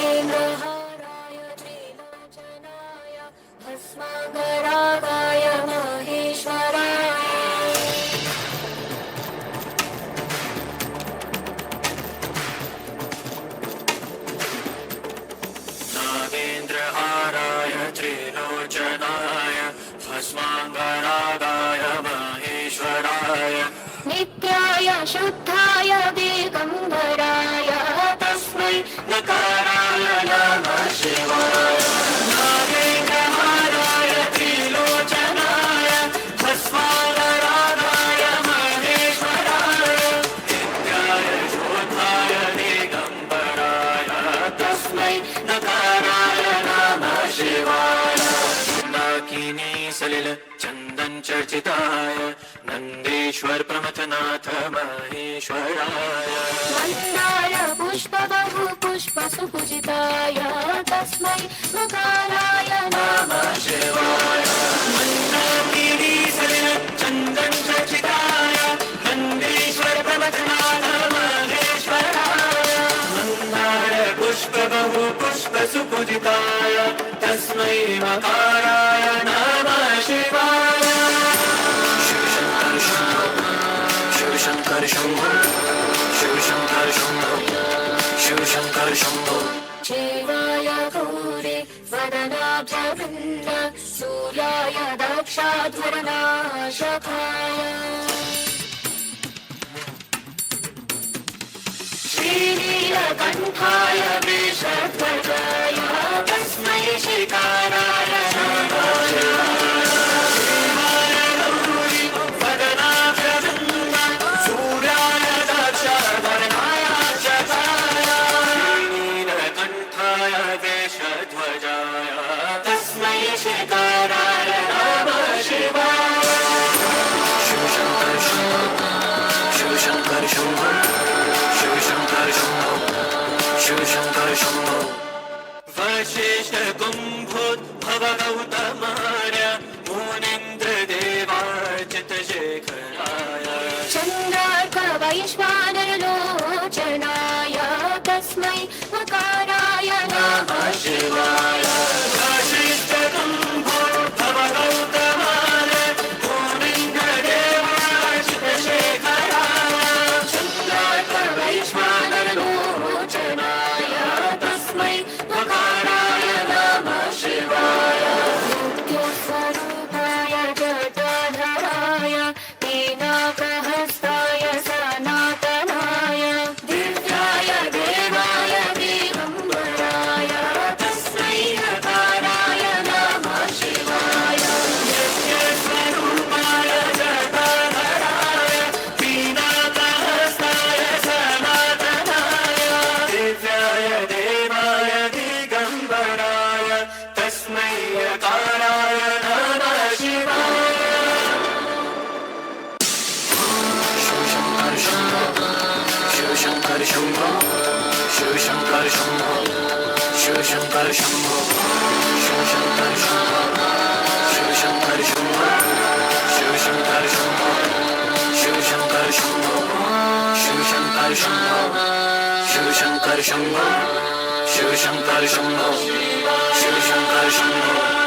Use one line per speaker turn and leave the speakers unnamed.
नागेन्द्रहाराय त्रिलोचनाय भस्माङ्गरागाय महेश्वराय
नागेन्द्रहाराय त्रिलोचनाय भस्माङ्गरागाय महेश्वराय
नित्याय शुद्धाय दिगम्बराय तस्मै
नकाराय नमः शिवाय नागेन्द्रहाराय त्रिलोचनाय भस्माङ्गरागाय महेश्वराय नित्याय शुद्धाय दिगम्बराय तस्मै नकाराय नमः शिवाय नाकिनी सलिल चन्दन चर्चिताय नन्देश्वर प्रमथनाथ महेश्वराय
मन्दार पुष्प बहु पुष्प सुपूजिताय तस्मै मकाराय नमः
शिवाय मन्दाकिनी सलिल चन्दन चर्चिताय नन्देश्वर प्रमथनाथ महेश्वराय मन्दार पुष्प बहु पुष्प सुपूजिताय तस्मै मकाराय नमः शिवाय शिवशङ्कर शम्भो शिवशङ्कर शम्भो शिवशङ्कर शम्भो
शिवाय गौरे वदनाभ्यवृन्द सूर्याय दक्षाध्वरनाशकाय श्रीनीलकण्ठाय वृषध्वजाय तस्मै शिकाराय नमः शिवाय गौरी वदनाभ्यवृन्द सूर्याय दक्षाध्वरनाशकाय श्रीनीलकण्ठाय वृषध्वजाय तस्मै शिकाराय नमः शिवाय शिवशङ्कर शम्भो शिवशङ्कर शम्भो शिवशङ्कर शम्भो शिवशङ्कर शम्भो वशिष्ठ कुम्भोद्भव गौतमार्य मुनीन्द्रदेवार्चित शेखराय चन्द्रार्क वैश्वानरलोचनाय तस्मै मकाराय नमः
शिवाय वशिष्ठ कुम्भोद्भव गौतमार्य मुनीन्द्रदेवार्चित शेखराय
चन्द्रार्क वैश्वानरलोचनाय तस्मै मकाराय नमः शिवाय मृत्युस्वरूपाय जटाधराय पीनाकहस्ताय सनातनाय दिव्याय देवाय दिगम्बराय तस्मै नकाराय नमः शिवाय
नित्यस्वरूपाय जटाधराय पीनाकहस्ताय सनातनाय दिव्याय देवाय दिगम्बराय तस्मै यकाराय नमः शिवाय शिवशङ्कर शम्भो शिवशङ्कर शम्भो शिवशङ्कर शम्भो शिवशङ्कर शम्भो शिवशङ्कर शम्भो शिवशङ्कर शम्भो शिवशङ्कर शम्भो शिवशङ्कर शम्भो शिवशङ्कर शम्भो शिवशङ्कर शम्भो शिवशङ्कर शम्भो